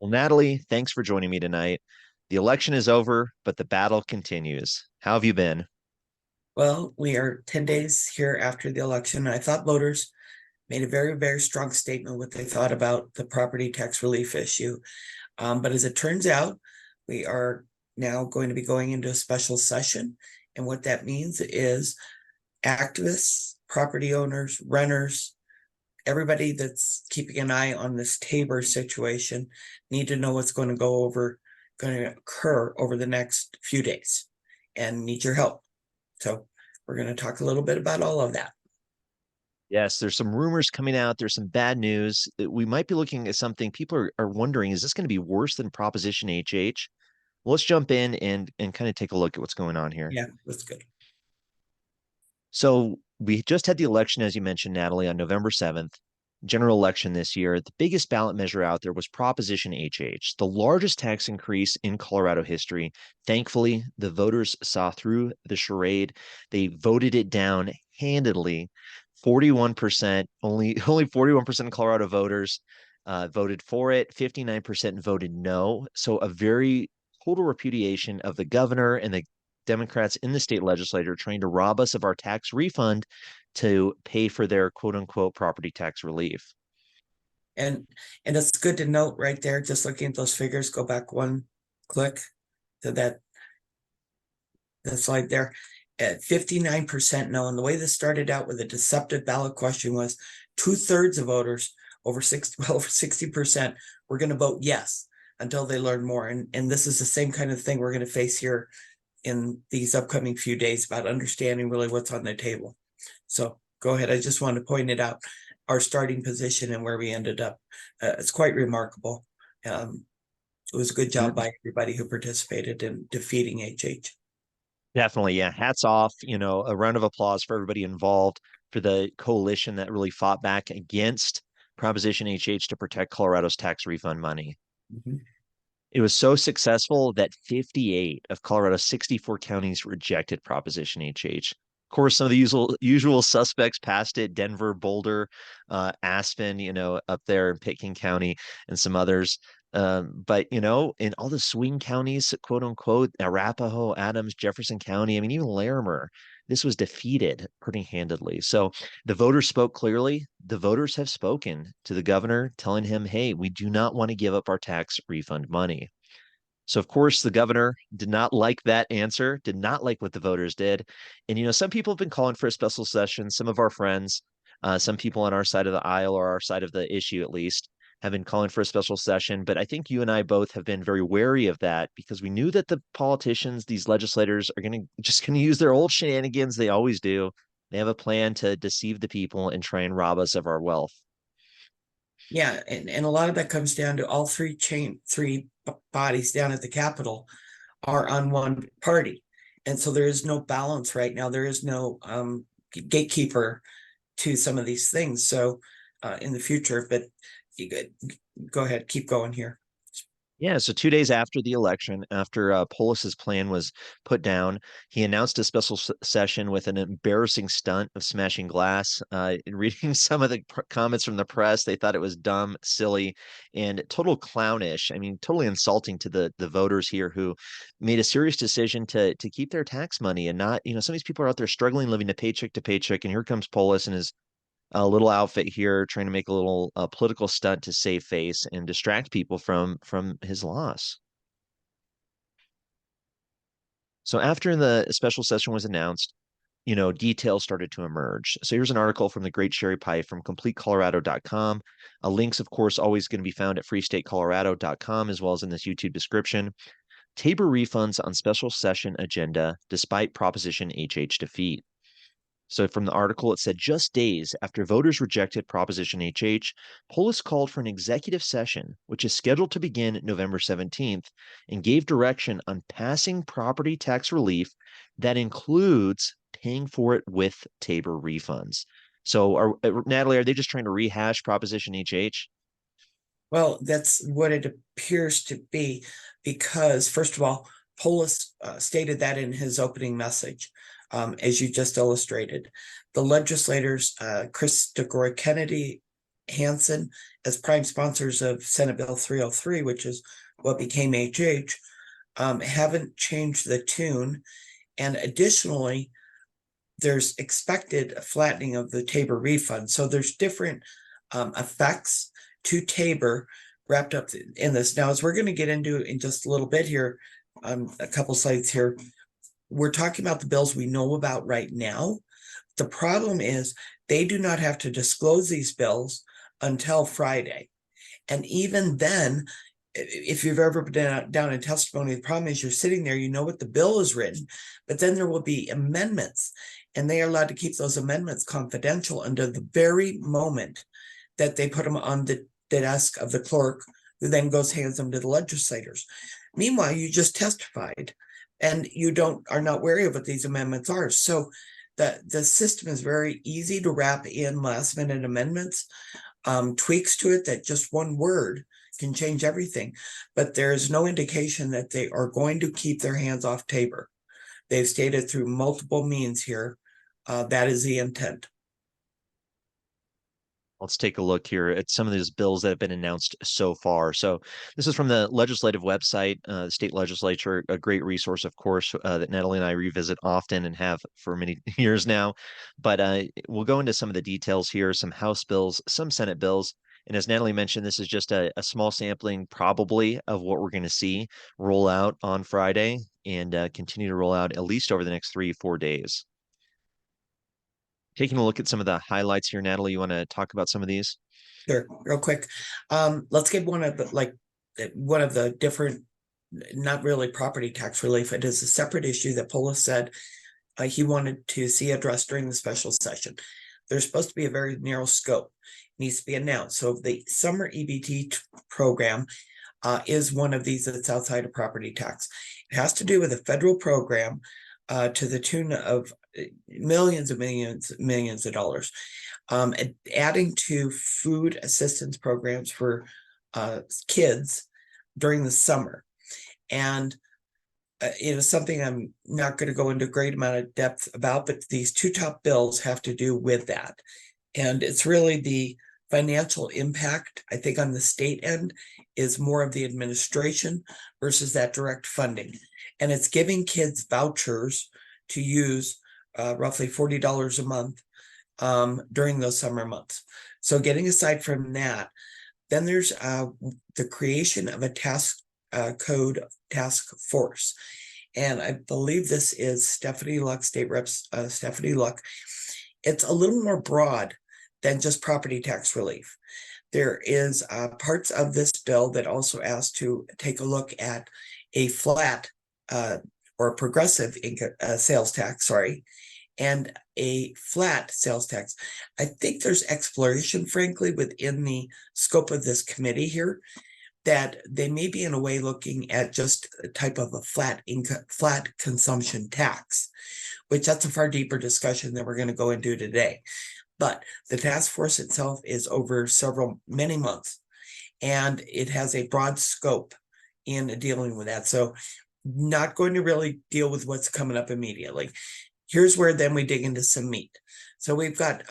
Well, Natalie, thanks for joining me tonight. The election is over, but the battle continues. How have you been? Well, we are 10 days here after the election. I thought voters made a very, very strong statement what they thought about the property tax relief issue. But as it turns out, we are now going to be going into a special session. And what that means is activists, property owners, renters, everybody that's keeping an eye on this Tabor situation need to know what's going to occur over the next few days and need your help. So we're going to talk a little bit about all of that. Yes, there's some rumors coming out. There's some bad news. We might be looking at something people are wondering, is this going to be worse than Proposition HH? Well, let's jump in and kind of take a look at what's going on here. Yeah, that's good. So we just had the election, as you mentioned, Natalie, on November 7th, general election this year. The biggest ballot measure out there was Proposition HH, the largest tax increase in Colorado history. Thankfully, the voters saw through the charade. They voted it down handedly. 41%, only 41% of Colorado voters voted for it. 59% voted no. So a very total repudiation of the governor and the Democrats in the state legislature trying to rob us of our tax refund to pay for their quote unquote property tax relief. And and it's good to note right there, just looking at those figures, go back one click to that slide there. At 59% no. And the way this started out with a deceptive ballot question was 2/3 of voters, over 60%, were going to vote yes until they learn more. And this is the same kind of thing we're going to face here in these upcoming few days about understanding really what's on the table. So go ahead. I just wanted to point it out, our starting position and where we ended up. It's quite remarkable. It was a good job by everybody who participated in defeating HH. Definitely, yeah. Hats off, a round of applause for everybody involved, for the coalition that really fought back against Proposition HH to protect Colorado's tax refund money. Mhm. It was so successful that 58 of Colorado's 64 counties rejected Proposition HH. Of course, some of the usual suspects passed it: Denver, Boulder, Aspen, up there in Pitkin County, and some others. But in all the swing counties, quote unquote, Arapahoe, Adams, Jefferson County, I mean, even Larimer, this was defeated pretty handedly. So the voters spoke clearly. The voters have spoken to the governor, telling him, hey, we do not want to give up our tax refund money. So, of course, the governor did not like that answer, did not like what the voters did. And, some people have been calling for a special session. Some of our friends, some people on our side of the aisle or our side of the issue, at least, have been calling for a special session. But I think you and I both have been very wary of that because we knew that the politicians, these legislators, are just going to use their old shenanigans. They always do. They have a plan to deceive the people and try and rob us of our wealth. Yeah, and a lot of that comes down to all three bodies down at the Capitol are on one party. And so there is no balance right now. There is no gatekeeper to some of these things. So in the future, but you go ahead, keep going here. Yeah, so 2 days after the election, after Polis's plan was put down, he announced a special session with an embarrassing stunt of smashing glass. In reading some of the comments from the press, they thought it was dumb, silly, and total clownish. I mean, totally insulting to the voters here who made a serious decision to keep their tax money and not, some of these people are out there struggling, living to paycheck, and here comes Polis and his a little outfit here trying to make a little political stunt to save face and distract people from his loss. So after the special session was announced, details started to emerge. So here's an article from the Great Sherry Pie from CompleteColorado.com. Links, of course, always going to be found at freestatecolorado.com as well as in this YouTube description. Tabor refunds on special session agenda despite Proposition HH defeat. So from the article, it said just days after voters rejected Proposition HH, Polis called for an executive session, which is scheduled to begin November 17th, and gave direction on passing property tax relief that includes paying for it with Tabor refunds. So, Natalie, are they just trying to rehash Proposition HH? Well, that's what it appears to be, because first of all, Polis stated that in his opening message, as you just illustrated. The legislators, Chris DeGroy Kennedy, Hansen as prime sponsors of Senate Bill 303, which is what became HH, haven't changed the tune. And additionally, there's expected a flattening of the Tabor refund. So there's different effects to Tabor wrapped up in this. Now, as we're going to get into in just a little bit here, a couple slides here, we're talking about the bills we know about right now. The problem is they do not have to disclose these bills until Friday. And even then, if you've ever been down in testimony, the problem is you're sitting there, you know what the bill is written, but then there will be amendments, and they are allowed to keep those amendments confidential until the very moment that they put them on the desk of the clerk, who then goes hands them to the legislators. Meanwhile, you just testified, and you are not wary of what these amendments are. So the system is very easy to wrap in last minute amendments, tweaks to it that just one word can change everything. But there's no indication that they are going to keep their hands off Tabor. They've stated through multiple means here that is the intent. Let's take a look here at some of these bills that have been announced so far. So this is from the legislative website, the state legislature, a great resource, of course, that Natalie and I revisit often and have for many years now. But we'll go into some of the details here, some House bills, some Senate bills. And as Natalie mentioned, this is just a small sampling, probably, of what we're going to see roll out on Friday and continue to roll out at least over the next 3 or 4 days. Taking a look at some of the highlights here, Natalie, you want to talk about some of these? Sure, real quick. Let's get one of the different, not really property tax relief. It is a separate issue that Polis said he wanted to see addressed during the special session. There's supposed to be a very narrow scope, it needs to be announced. So the summer EBT program is one of these that's outside of property tax. It has to do with a federal program to the tune of millions of dollars, adding to food assistance programs for kids during the summer. And it is something I'm not going to go into a great amount of depth about, but these two top bills have to do with that. And it's really the financial impact, I think, on the state end is more of the administration versus that direct funding. And it's giving kids vouchers to use roughly $40 a month during those summer months. So getting aside from that, then there's the creation of a task code task force. And I believe this is Stephanie Luck, State Reps Stephanie Luck. It's a little more broad than just property tax relief. There is parts of this bill that also ask to take a look at a flat or progressive sales tax, and a flat sales tax. I think there's exploration, frankly, within the scope of this committee here, that they may be in a way looking at just a type of a flat consumption tax, which that's a far deeper discussion that we're going to go into today. But the task force itself is over many months, and it has a broad scope in dealing with that. So not going to really deal with what's coming up immediately. Here's where then we dig into some meat. So we've got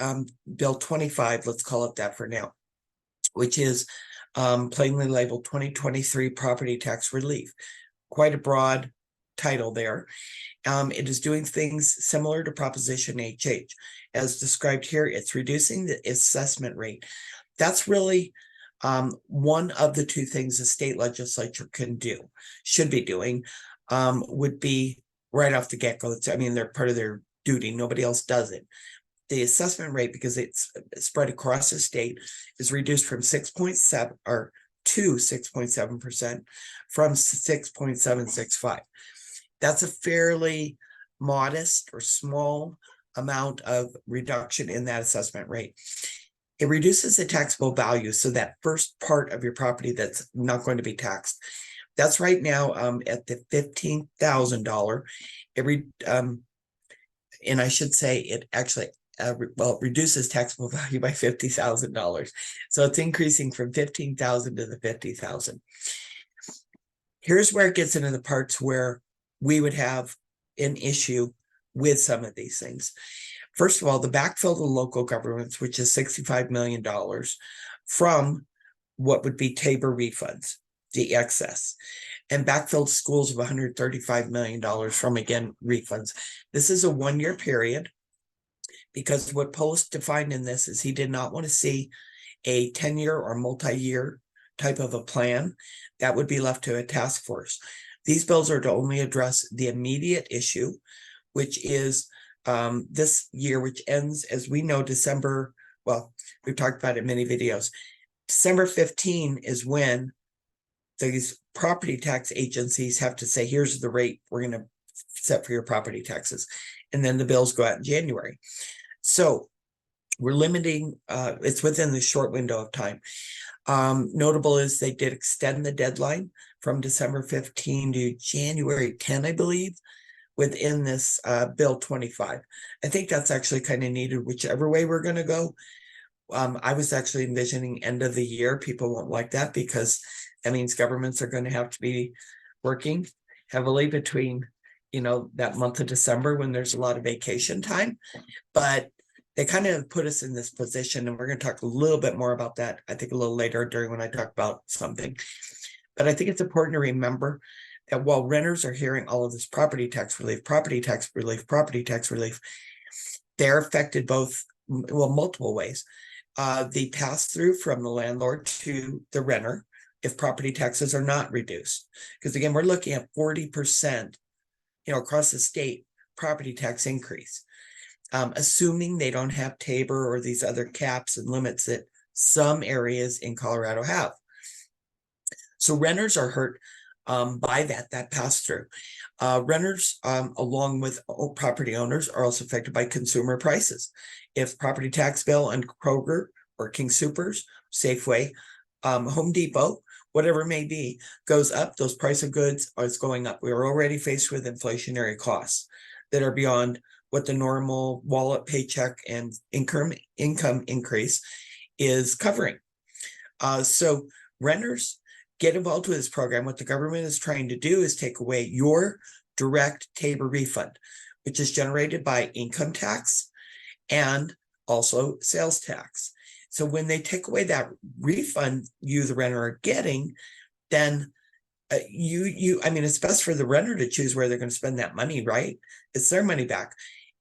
Bill 25, let's call it that for now, which is plainly labeled 2023 Property Tax Relief. Quite a broad title there. It is doing things similar to Proposition HH. As described here, it's reducing the assessment rate. That's really one of the two things the state legislature should be doing, would be right off the get-go. I mean, they're part of their duty. Nobody else does it. The assessment rate, because it's spread across the state, is reduced from 6.7 or to 6.7% from 6.765. That's a fairly modest or small amount of reduction in that assessment rate. It reduces the taxable value, so that first part of your property that's not going to be taxed. That's right now at the $15,000. And I should say it actually reduces taxable value by $50,000. So it's increasing from 15,000 to the 50,000. Here's where it gets into the parts where we would have an issue with some of these things. First of all, the backfill to local governments, which is $65 million from what would be Tabor refunds, the excess, and backfilled schools of $135 million from, again, refunds. This is a 1-year period, because what Polis defined in this is he did not want to see a 10-year or multi-year type of a plan. That would be left to a task force. These bills are to only address the immediate issue, which is this year, which ends, as we know, December. Well, we've talked about it in many videos. December 15 is when these property tax agencies have to say, here's the rate we're going to set for your property taxes. And then the bills go out in January. So we're limiting, it's within the short window of time. Notable is they did extend the deadline from December 15 to January 10, I believe, within this Bill 25. I think that's actually kind of needed, whichever way we're going to go. I was actually envisioning end of the year. People won't like that because that means governments are going to have to be working heavily between, that month of December when there's a lot of vacation time. But they kind of put us in this position, and we're going to talk a little bit more about that, I think, a little later during when I talk about something. But I think it's important to remember that while renters are hearing all of this property tax relief, they're affected both, multiple ways. The pass through from the landlord to the renter if property taxes are not reduced. Because again, we're looking at 40%, across the state property tax increase. Assuming they don't have Tabor or these other caps and limits that some areas in Colorado have. So renters are hurt by that pass through. Renters, along with property owners, are also affected by consumer prices. If property tax bill on Kroger or King Soopers, Safeway, Home Depot, whatever it may be, goes up, those price of goods is going up. We are already faced with inflationary costs that are beyond what the normal wallet, paycheck, and income increase is covering. So renters get involved with this program. What the government is trying to do is take away your direct Tabor refund, which is generated by income tax and also sales tax. So when they take away that refund you, the renter, are getting, then it's best for the renter to choose where they're going to spend that money, right? It's their money back.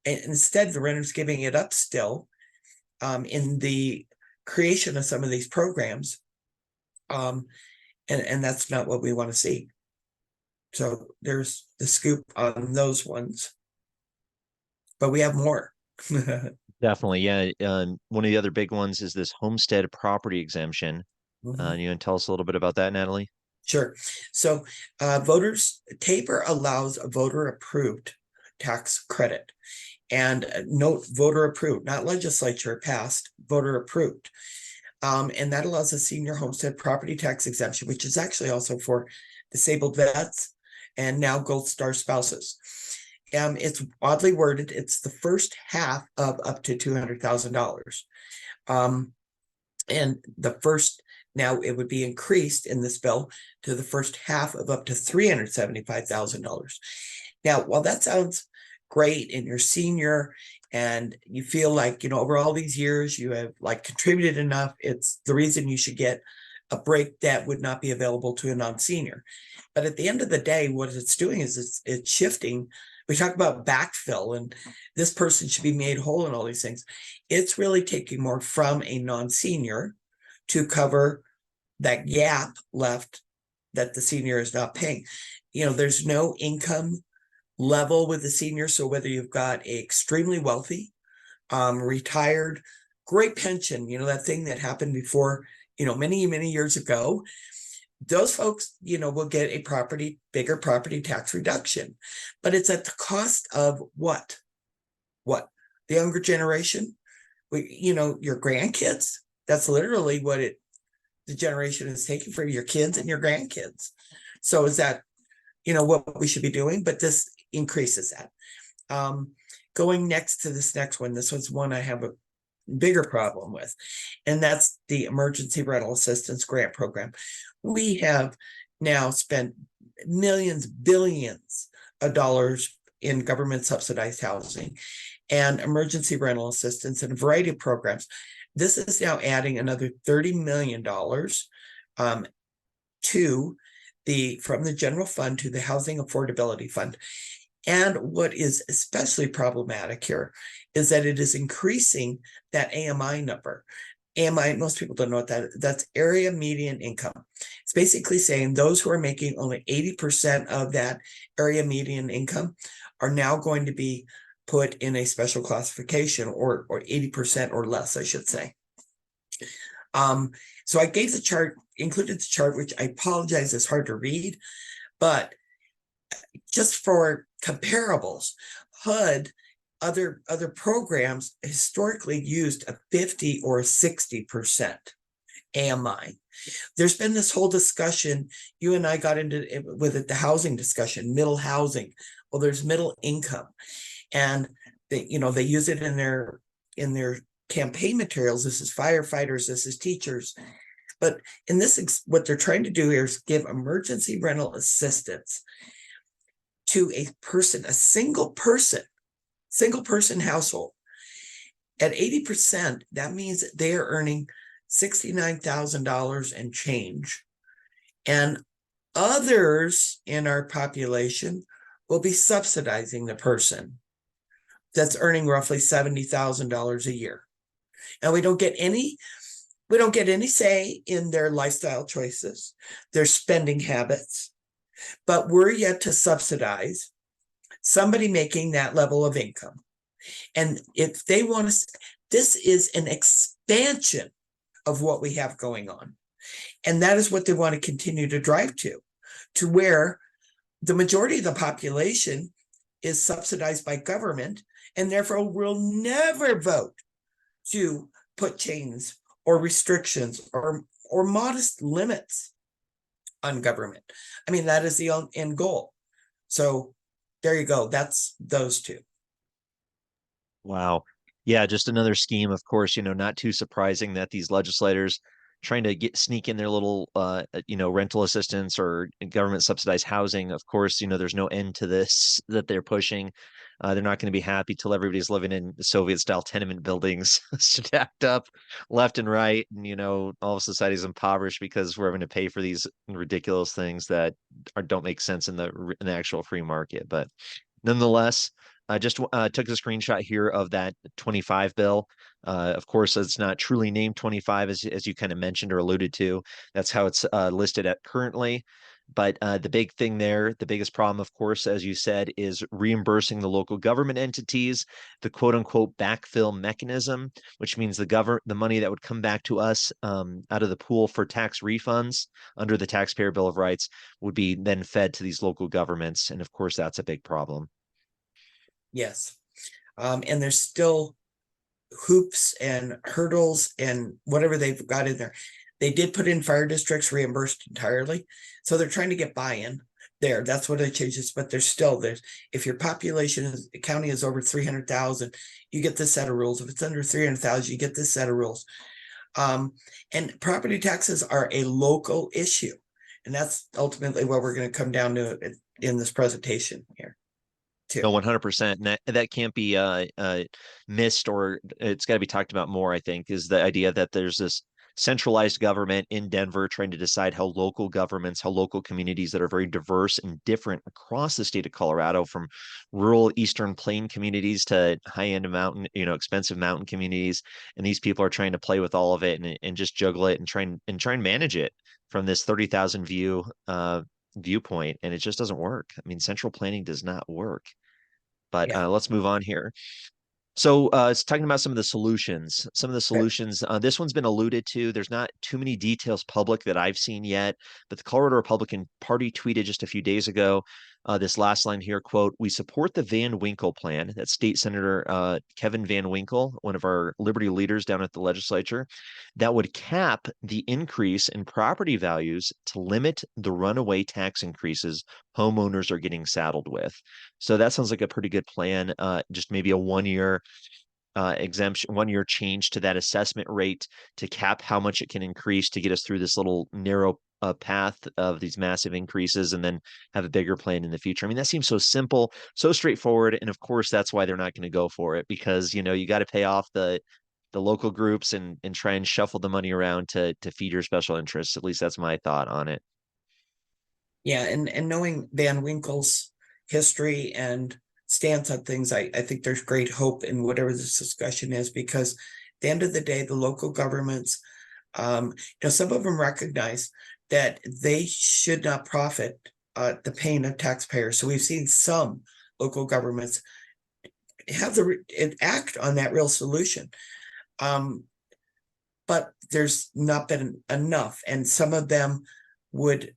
And instead, the renter's giving it up still in the creation of some of these programs. And that's not what we want to see. So there's the scoop on those ones. But we have more. Definitely, yeah. One of the other big ones is this homestead property exemption. Mhm. You can tell us a little bit about that, Natalie? Sure. So Tabor allows a voter-approved tax credit. And note, voter approved, not legislature passed, voter approved. And that allows a senior homestead property tax exemption, which is actually also for disabled vets and now Gold Star spouses. It's oddly worded. It's the first half of up to $200,000. And the first, now it would be increased in this bill to the first half of up to $375,000. Now, while that sounds great and you're senior and you feel like, over all these years you have contributed enough, it's the reason you should get a break that would not be available to a non-senior. But at the end of the day, what it's doing is it's shifting. We talk about backfill and this person should be made whole and all these things. It's really taking more from a non-senior to cover that gap left that the senior is not paying. There's no income level with the senior. So whether you've got a extremely wealthy, retired, great pension, that thing that happened before, many, many years ago, those folks, will get a bigger property tax reduction, but it's at the cost of what? The younger generation, your grandkids. That's literally what the generation is taking for your kids and your grandkids. So is that, what we should be doing? But this increases that. Going next to this next one, this one's one I have a bigger problem with, and that's the Emergency Rental Assistance Grant Program. We have now spent millions, billions of dollars in government subsidized housing. and emergency rental assistance and a variety of programs. This is now adding another $30 million to from the general fund to the Housing Affordability Fund. And what is especially problematic here is that it is increasing that AMI number. AMI, most people don't know what that's area median income. It's basically saying those who are making only 80% of that area median income are now going to be put in a special classification, or 80% or less, I should say. So I gave the chart, included the chart, which I apologize is hard to read, but just for comparables, HUD, other programs historically used a 50 or 60% AMI. There's been this whole discussion, you and I got into it with it, the housing discussion, middle housing. Well, there's middle income, and they use it in their campaign materials. This is firefighters, this is teachers. But in this, what they're trying to do here is give emergency rental assistance to a person, a single person household. At 80%, that means they are earning $69,000 and change. And others in our population will be subsidizing the person that's earning roughly $70,000 a year. And we don't get any say in their lifestyle choices, their spending habits, but we're yet to subsidize somebody making that level of income. And if they want to, this is an expansion of what we have going on. And that is what they want to continue to drive to where the majority of the population is subsidized by government, and therefore will never vote to put chains or restrictions or modest limits on government. I mean, that is the end goal. So there you go. That's those two. Wow. Yeah, just another scheme, of course, not too surprising that these legislators trying to sneak in their little rental assistance or government subsidized housing. Of course, there's no end to this that they're pushing. They're not going to be happy till everybody's living in Soviet style tenement buildings stacked up left and right. And, all of society's impoverished because we're having to pay for these ridiculous things that don't make sense in the actual free market. But nonetheless, I just took a screenshot here of that 25 bill. Of course, it's not truly named 25, as you kind of mentioned or alluded to. That's how it's listed at currently. But the big thing there, the biggest problem, of course, as you said, is reimbursing the local government entities, the quote unquote backfill mechanism, which means the money that would come back to us out of the pool for tax refunds under the Taxpayer Bill of Rights would be then fed to these local governments. And of course, that's a big problem. Yes. And there's still hoops and hurdles and whatever they've got in there. They did put in fire districts reimbursed entirely. So they're trying to get buy-in there. That's what it changes. But there's if your county is over 300,000, you get this set of rules. If it's under 300,000, you get this set of rules. And property taxes are a local issue. And that's ultimately what we're going to come down to in this presentation here. No, 100%. And that can't be missed, or it's got to be talked about more, I think, is the idea that there's this centralized government in Denver trying to decide how local governments, how local communities that are very diverse and different across the state of Colorado, from rural Eastern Plain communities to high-end mountain, expensive mountain communities. And these people are trying to play with all of it and just juggle it and try and manage it from this 30,000 viewpoint. And it just doesn't work. I mean, central planning does not work. But let's move on here. So it's talking about some of the solutions. This one's been alluded to. There's not too many details public that I've seen yet, but the Colorado Republican Party tweeted just a few days ago this last line here, quote, "We support the Van Winkle plan." That's State Senator Kevin Van Winkle, one of our Liberty leaders down at the legislature, that would cap the increase in property values to limit the runaway tax increases homeowners are getting saddled with. So that sounds like a pretty good plan. Just maybe a 1-year exemption, 1-year change to that assessment rate to cap how much it can increase to get us through this little narrow a path of these massive increases and then have a bigger plan in the future. I mean, that seems so simple, so straightforward. And of course, that's why they're not going to go for it, because, you got to pay off the local groups and try and shuffle the money around to feed your special interests. At least that's my thought on it. Yeah, and knowing Van Winkle's history and stance on things, I think there's great hope in whatever this discussion is, because at the end of the day, the local governments, some of them recognize that they should not profit the pain of taxpayers. So we've seen some local governments have act on that real solution. But there's not been enough, and some of them would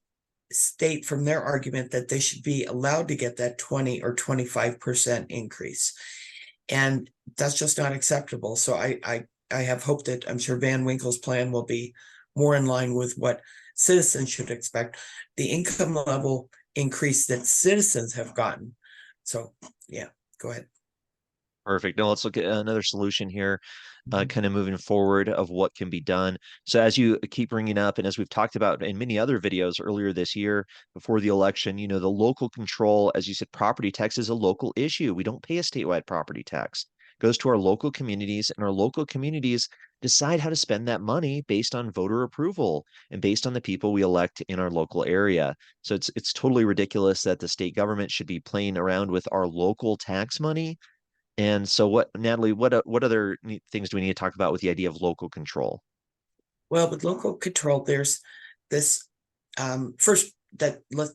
state from their argument that they should be allowed to get that 20 or 25% increase. And that's just not acceptable. So I have hope that I'm sure Van Winkle's plan will be more in line with what citizens should expect, the income level increase that citizens have gotten. So yeah, go ahead. Perfect. Now let's look at another solution here, Mhm. kind of moving forward of what can be done. So as you keep bringing up, and as we've talked about in many other videos earlier this year before the election, the local control, as you said, property tax is a local issue. We don't pay a statewide property tax. It goes to our local communities, and our local communities decide how to spend that money based on voter approval and based on the people we elect in our local area. So it's totally ridiculous that the state government should be playing around with our local tax money. And so Natalie, what other things do we need to talk about with the idea of local control? Well, with local control, there's this first that let's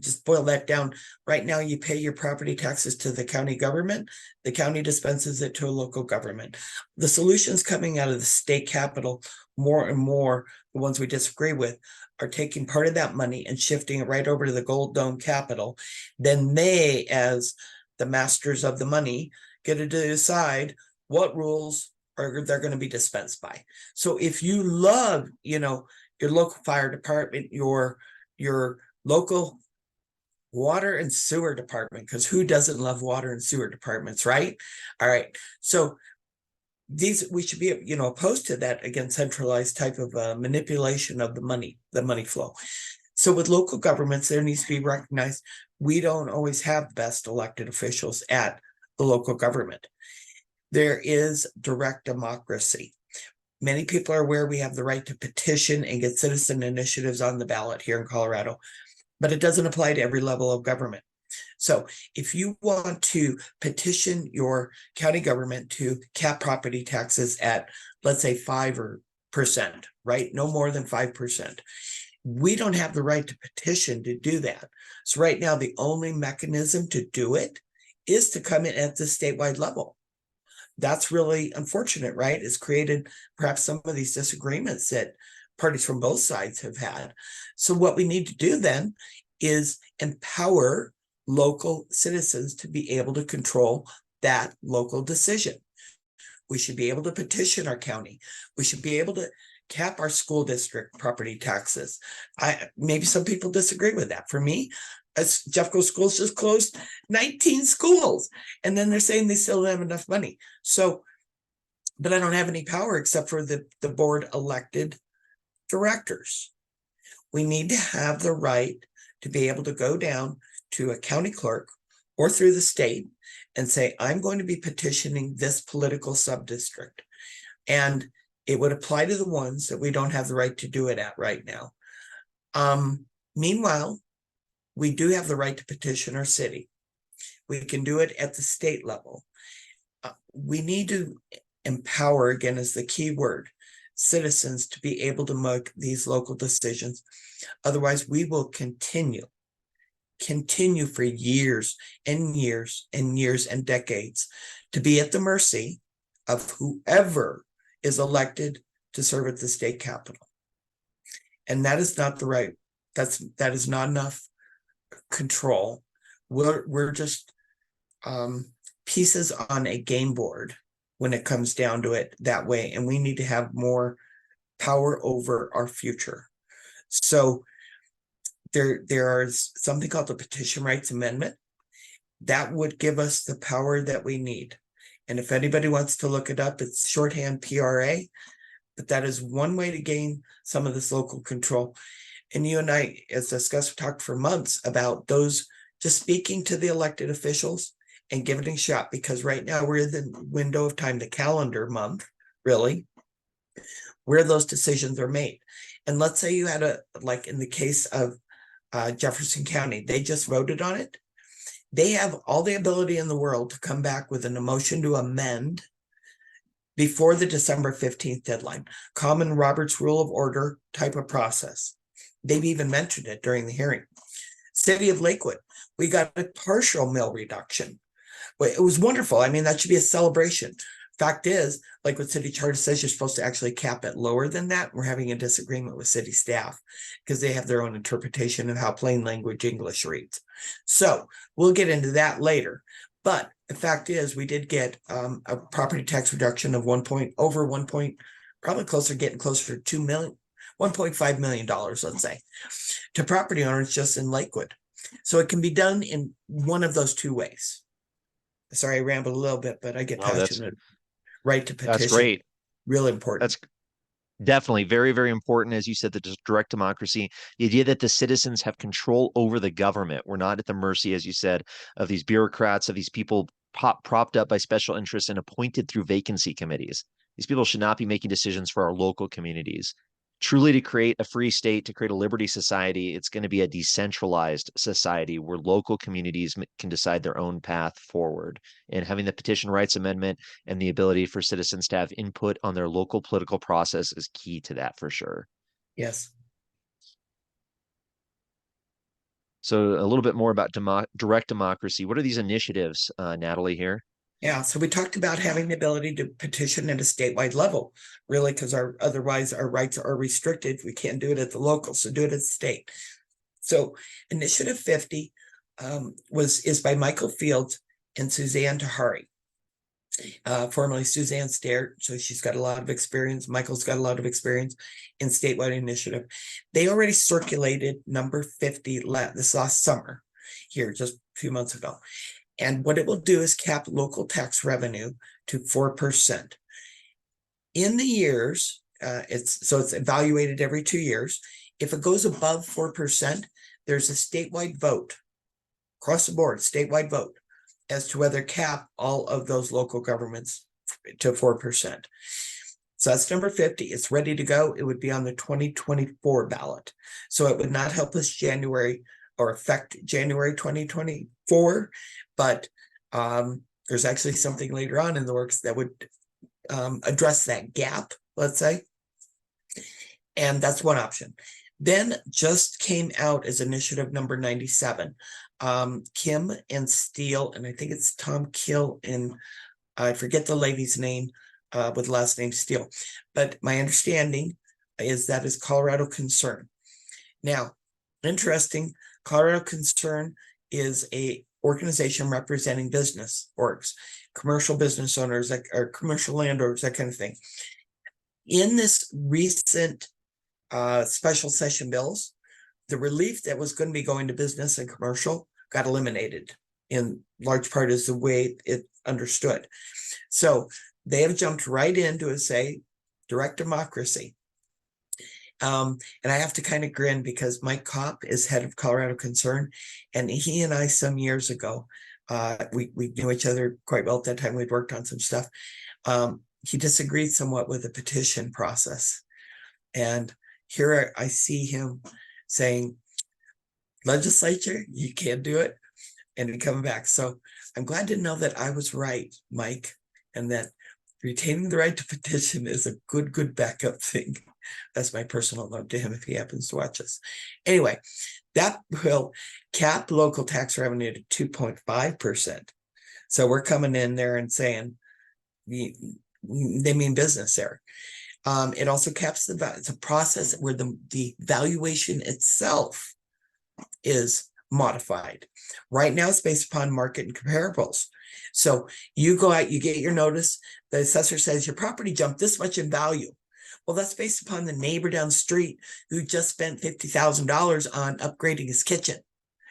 just boil that down. Right now, you pay your property taxes to the county government. The county dispenses it to a local government. The solutions coming out of the state capital, more and more, the ones we disagree with, are taking part of that money and shifting it right over to the Gold Dome Capital. Then they, as the masters of the money, get to decide what rules are they're going to be dispensed by. So if you love, your local fire department, your local water and sewer department, because who doesn't love water and sewer departments, right? All right. So we should be, opposed to that, again, centralized type of manipulation of the money flow. So with local governments, there needs to be recognized we don't always have the best elected officials at the local government. There is direct democracy. Many people are aware we have the right to petition and get citizen initiatives on the ballot here in Colorado, but it doesn't apply to every level of government. So if you want to petition your county government to cap property taxes at, let's say, 5%, right? No more than 5%. We don't have the right to petition to do that. So right now, the only mechanism to do it is to come in at the statewide level. That's really unfortunate, right? It's created perhaps some of these disagreements that parties from both sides have had. So what we need to do then is empower local citizens to be able to control that local decision. We should be able to petition our county. We should be able to cap our school district property taxes. Maybe some people disagree with that. For me, as Jeffco Schools just closed 19 schools, and then they're saying they still don't have enough money. So, but I don't have any power except for the board elected directors. We need to have the right to be able to go down to a county clerk or through the state and say, I'm going to be petitioning this political subdistrict. And it would apply to the ones that we don't have the right to do it at right now. Meanwhile, we do have the right to petition our city. We can do it at the state level. We need to empower, again, is the key word, citizens to be able to make these local decisions. Otherwise, we will continue for years and years and years and decades to be at the mercy of whoever is elected to serve at the state capitol. And that is not the right, that is not enough control. We're just pieces on a game board when it comes down to it that way. And we need to have more power over our future. So there is something called the Petition Rights Amendment that would give us the power that we need. And if anybody wants to look it up, it's shorthand PRA, but that is one way to gain some of this local control. and you and I, as discussed, talked for months about those, just speaking to the elected officials and giving it a shot, because right now we're in the window of time, the calendar month, really, where those decisions are made. And let's say you had like in the case of Jefferson County, they just voted on it. They have all the ability in the world to come back with an motion to amend before the December 15th deadline. Common Robert's Rule of Order type of process. They've even mentioned it during the hearing. City of Lakewood, we got a partial mill reduction. It was wonderful. I mean, that should be a celebration. Fact is, like what city charter says, you're supposed to actually cap it lower than that. We're having a disagreement with city staff because they have their own interpretation of how plain language English reads. So we'll get into that later. But the fact is, we did get a property tax reduction of probably getting closer to $1.5 million, let's say, to property owners just in Lakewood. So it can be done in one of those two ways. Sorry, I rambled a little bit, but I get passionate. Right to petition. That's great. Real important. That's definitely very, very important. As you said, the direct democracy, the idea that the citizens have control over the government. We're not at the mercy, as you said, of these bureaucrats, of these people propped up by special interests and appointed through vacancy committees. These people should not be making decisions for our local communities. Truly, to create a free state, to create a liberty society, it's going to be a decentralized society where local communities can decide their own path forward. And having the petition rights amendment and the ability for citizens to have input on their local political process is key to that for sure. Yes. So a little bit more about direct democracy. What are these initiatives, Natalie, here? Yeah, so we talked about having the ability to petition at a statewide level, really, because otherwise our rights are restricted. We can't do it at the local, so do it at the state. So Initiative 50 is by Michael Fields and Suzanne Tahari, formerly Suzanne Stair. So she's got a lot of experience. Michael's got a lot of experience in statewide initiative. They already circulated number 50 this last summer here, just a few months ago. And what it will do is cap local tax revenue to 4%. In the years, it's evaluated every 2 years. If it goes above 4%, there's a statewide vote, across the board, statewide vote, as to whether cap all of those local governments to 4%. So that's number 50. It's ready to go. It would be on the 2024 ballot. So it would not help us January or affect January 2024, but there's actually something later on in the works that would address that gap, let's say. And that's one option. Then just came out as initiative number 97. Kim and Steele, and I think it's Tom Kill, and I forget the lady's name with last name Steele. But my understanding is that is Colorado Concern. Now, interesting, Colorado Concern is a organization representing business orgs, commercial business owners, or commercial landowners, that kind of thing. In this recent special session bills, the relief that was going to be going to business and commercial got eliminated, in large part is the way it understood. So they have jumped right into say direct democracy. And I have to kind of grin because Mike Kopp is head of Colorado Concern, and he and I some years ago, we knew each other quite well at that time. We'd worked on some stuff. He disagreed somewhat with the petition process. And here I see him saying, Legislature, you can't do it, and coming back. So I'm glad to know that I was right, Mike, and that retaining the right to petition is a good backup thing. That's my personal note to him if he happens to watch us. Anyway, that will cap local tax revenue to 2.5%. So we're coming in there and saying they mean business there. It also caps it's a process where the valuation itself is modified. Right now, it's based upon market and comparables. So you go out, you get your notice, the assessor says your property jumped this much in value. Well, that's based upon the neighbor down the street who just spent $50,000 on upgrading his kitchen.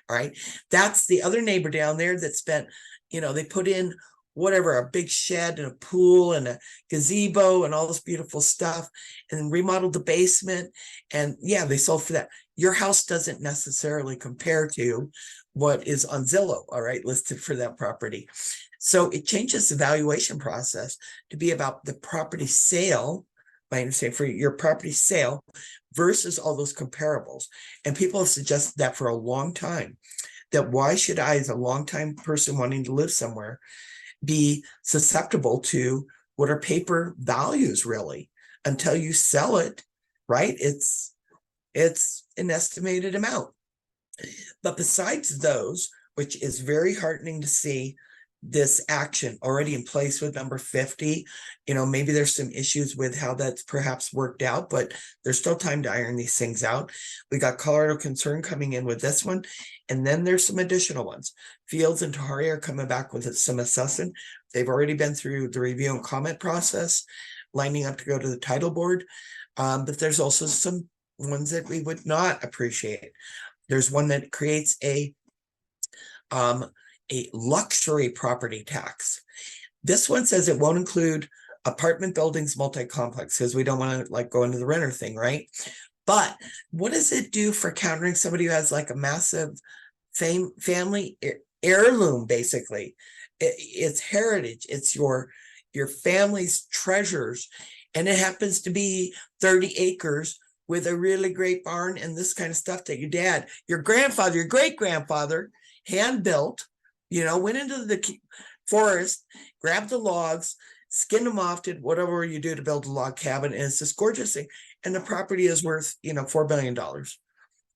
All right. That's the other neighbor down there that spent, they put in whatever, a big shed and a pool and a gazebo and all this beautiful stuff, and remodeled the basement. And yeah, they sold for that. Your house doesn't necessarily compare to what is on Zillow, all right, listed for that property. So it changes the valuation process to be about the property sale, I understand, for your property sale versus all those comparables. And people have suggested that for a long time, that why should I, as a longtime person wanting to live somewhere, be susceptible to what are paper values really until you sell it, right? It's an estimated amount. But besides those, which is very heartening to see this action already in place with number 50, maybe there's some issues with how that's perhaps worked out, but there's still time to iron these things out. We got Colorado Concern coming in with this one, and then there's some additional ones. Fields and Tahari are coming back with some assessment. They've already been through the review and comment process, lining up to go to the title board. But there's also some ones that we would not appreciate. There's one that creates a luxury property tax. This one says it won't include apartment buildings, multi-complex, because we don't want to go into the renter thing, right? But what does it do for countering somebody who has a massive family heirloom, basically? It's heritage, it's your family's treasures, and it happens to be 30 acres with a really great barn and this kind of stuff that your dad, your grandfather, your great-grandfather hand built, went into the forest, grabbed the logs, skinned them off, did whatever you do to build a log cabin, and it's this gorgeous thing. And the property is worth, $4 billion. All of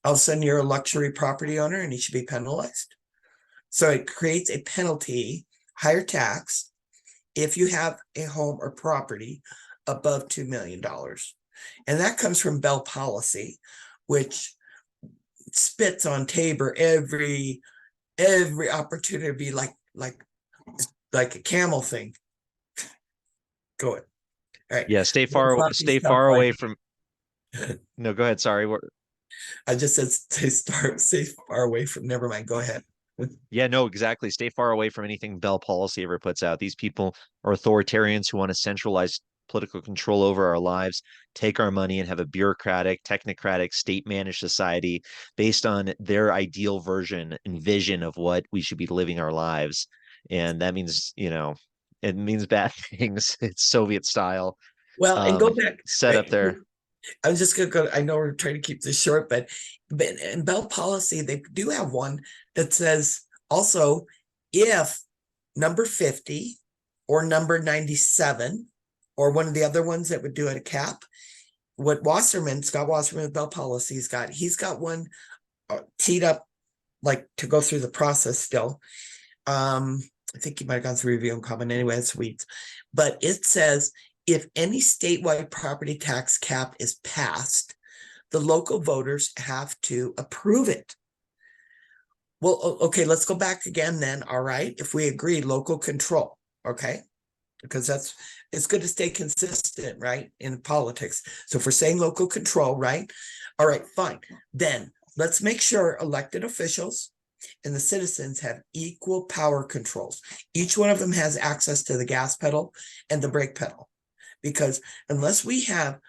a sudden, you're a luxury property owner and you should be penalized. So it creates a penalty, higher tax, if you have a home or property above $2 million. And that comes from Bell Policy, which spits on Tabor every opportunity to be like a camel thing. Go ahead. All right. Yeah, stay far away from. No, go ahead. Sorry. I just said stay far away from. Never mind. Go ahead. Yeah, no, exactly. Stay far away from anything Bell Policy ever puts out. These people are authoritarians who want to centralize political control over our lives, take our money, and have a bureaucratic, technocratic, state-managed society based on their ideal version and vision of what we should be living our lives. And that means, it means bad things. It's Soviet style Well, and go back. set up Right? there. I'm just gonna go. I know we're trying to keep this short, but in Bell Policy, they do have one that says also, if number 50 or number 97 or one of the other ones that would do it a cap, what Scott Wasserman of Bell Policy he's got one teed up to go through the process still. I think he might have gone through review and comment anyway, it's weeds. But it says, if any statewide property tax cap is passed, the local voters have to approve it. Well, okay, let's go back again then. All right, if we agree, local control, okay? Because it's good to stay consistent, right, in politics. So if we're saying local control, right? All right, fine. Then let's make sure elected officials and the citizens have equal power controls. Each one of them has access to the gas pedal and the brake pedal. Because unless we have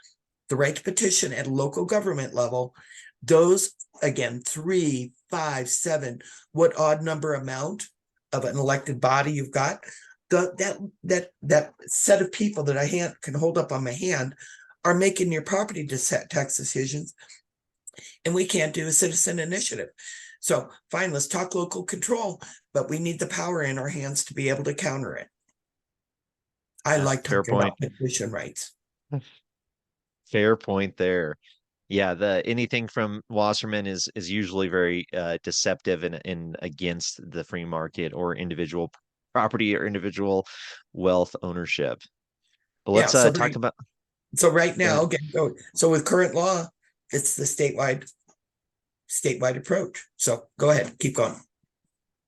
the right to petition at local government level, those, again, 3, 5, 7, what odd number amount of an elected body you've got, that set of people that I can hold up on my hand are making your property tax decisions, and we can't do a citizen initiative. So fine, let's talk local control, but we need the power in our hands to be able to counter it. I like talking about petition rights. Fair point there. Yeah, anything from Wasserman is usually very deceptive and against the free market or individual property or individual wealth ownership. But let's talk about. So right now, so with current law, it's the statewide approach. So go ahead, keep going.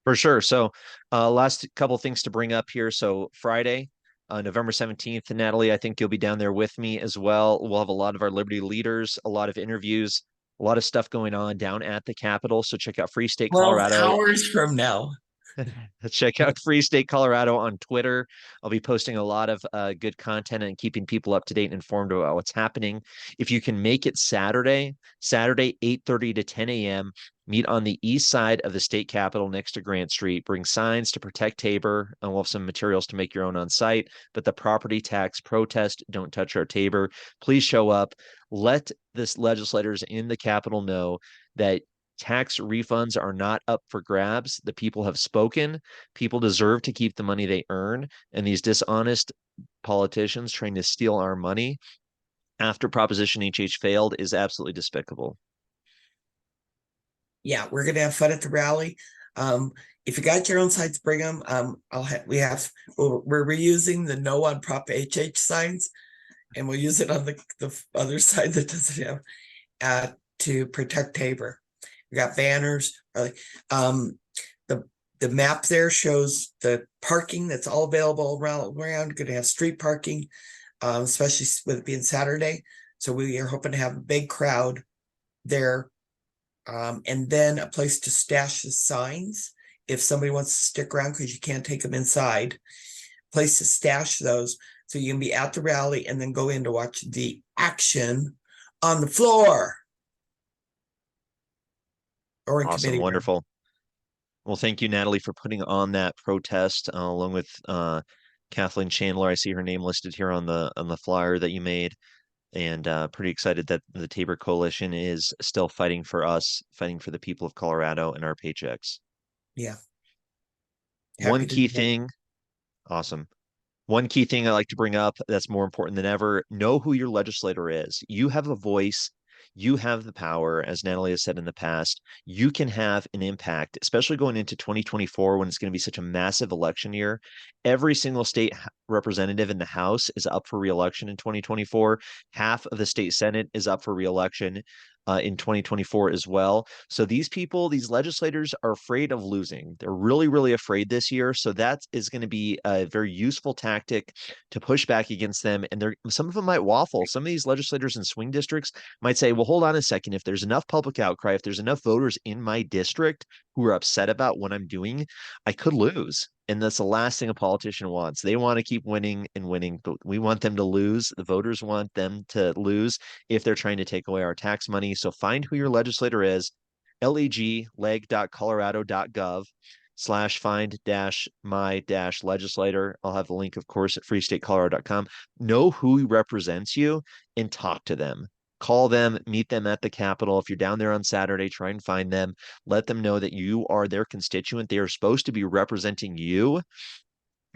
For sure. So last couple things to bring up here. So Friday, November 17th, Natalie, I think you'll be down there with me as well. We'll have a lot of our Liberty leaders, a lot of interviews, a lot of stuff going on down at the Capitol. So check out Free State 12 Colorado. hours from now. Check out Free State Colorado on Twitter. I'll be posting a lot of good content and keeping people up to date and informed about what's happening. If you can make it Saturday 8:30 to 10 a.m., meet on the east side of the state capitol next to Grant Street. Bring signs to protect Tabor, and we'll have some materials to make your own on site. But the property tax protest, don't touch our Tabor. Please show up. Let this legislators in the Capitol know that tax refunds are not up for grabs. The people have spoken. People deserve to keep the money they earn. And these dishonest politicians trying to steal our money after Proposition HH failed is absolutely despicable. Yeah, we're gonna have fun at the rally. If you got your own signs, bring them. We're reusing the no on Prop HH signs, and we'll use it on the other side that doesn't have to protect Tabor. We got banners. The map there shows the parking that's all available around. Going to have street parking, especially with it being Saturday. So we are hoping to have a big crowd there, and then a place to stash the signs if somebody wants to stick around because you can't take them inside. Place to stash those so you can be at the rally and then go in to watch the action on the floor. Or in Awesome. committee room. Wonderful. Well, thank you, Natalie, for putting on that protest along with Kathleen Chandler. I see her name listed here on the flyer that you made, and pretty excited that the Tabor Coalition is still fighting for us, fighting for the people of Colorado and our paychecks. Yeah. One Happy to key do that. thing, awesome. One key thing I like to bring up that's more important than ever, know who your legislator is. You have a voice. You have the power, as Natalie has said in the past. You can have an impact, especially going into 2024 when it's going to be such a massive election year. Every single state representative in the House is up for reelection in 2024. Half of the state Senate is up for reelection in 2024 as well. So these people, these legislators are afraid of losing. They're really, really afraid this year. So that is going to be a very useful tactic to push back against them. And some of them might waffle. Some of these legislators in swing districts might say, well, hold on a second. If there's enough public outcry, if there's enough voters in my district who are upset about what I'm doing, I could lose. And that's the last thing a politician wants. They want to keep winning and winning, but we want them to lose. The voters want them to lose if they're trying to take away our tax money. So find who your legislator is, leg.colorado.gov/find-my-legislator. I'll have the link, of course, at freestatecolorado.com. Know who represents you and talk to them. Call them, meet them at the Capitol. If you're down there on Saturday, try and find them. Let them know that you are their constituent. They are supposed to be representing you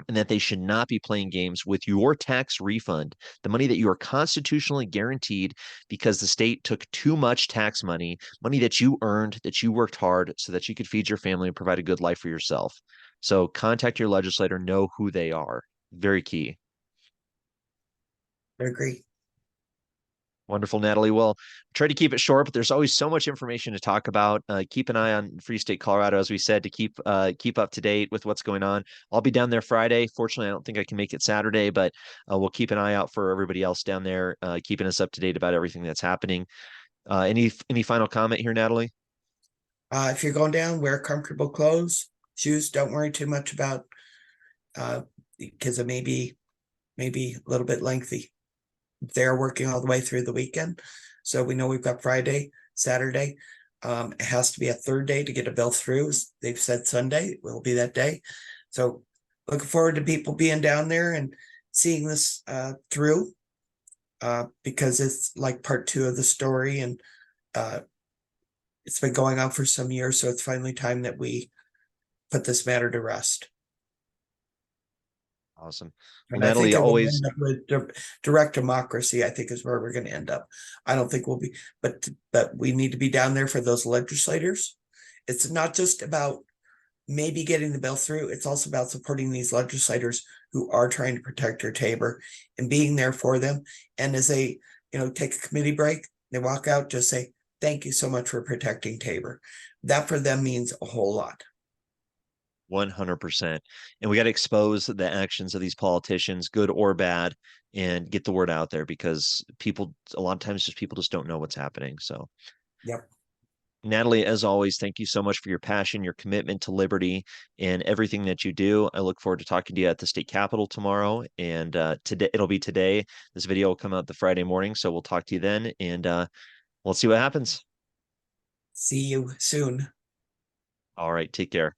and that they should not be playing games with your tax refund, the money that you are constitutionally guaranteed because the state took too much tax money, money that you earned, that you worked hard so that you could feed your family and provide a good life for yourself. So contact your legislator, know who they are. Very key. I agree. Wonderful, Natalie. Well, try to keep it short, but there's always so much information to talk about. Keep an eye on Free State Colorado, as we said, to keep up to date with what's going on. I'll be down there Friday. Fortunately, I don't think I can make it Saturday, but we'll keep an eye out for everybody else down there, keeping us up to date about everything that's happening. Any final comment here, Natalie? If you're going down, wear comfortable clothes, shoes. Don't worry too much about because it may be a little bit lengthy. They're working all the way through the weekend. So we know we've got Friday, Saturday. It has to be a third day to get a bill through. They've said Sunday will be that day. So looking forward to people being down there and seeing this through because it's like part 2 of the story. And it's been going on for some years. So it's finally time that we put this matter to rest. Awesome. Well, And I think Natalie, it will always end up with direct democracy, I think is where we're going to end up. I don't think we'll be, but we need to be down there for those legislators. It's not just about maybe getting the bill through. It's also about supporting these legislators who are trying to protect our Tabor and being there for them. And as they, take a committee break, they walk out, just say, thank you so much for protecting Tabor. That for them means a whole lot. 100%. And we got to expose the actions of these politicians, good or bad, and get the word out there because a lot of times people just don't know what's happening. So, Yep. Natalie, as always, thank you so much for your passion, your commitment to liberty, and everything that you do. I look forward to talking to you at the state capitol tomorrow. And today, it'll be today. This video will come out the Friday morning, so we'll talk to you then, and we'll see what happens. See you soon. All right, take care.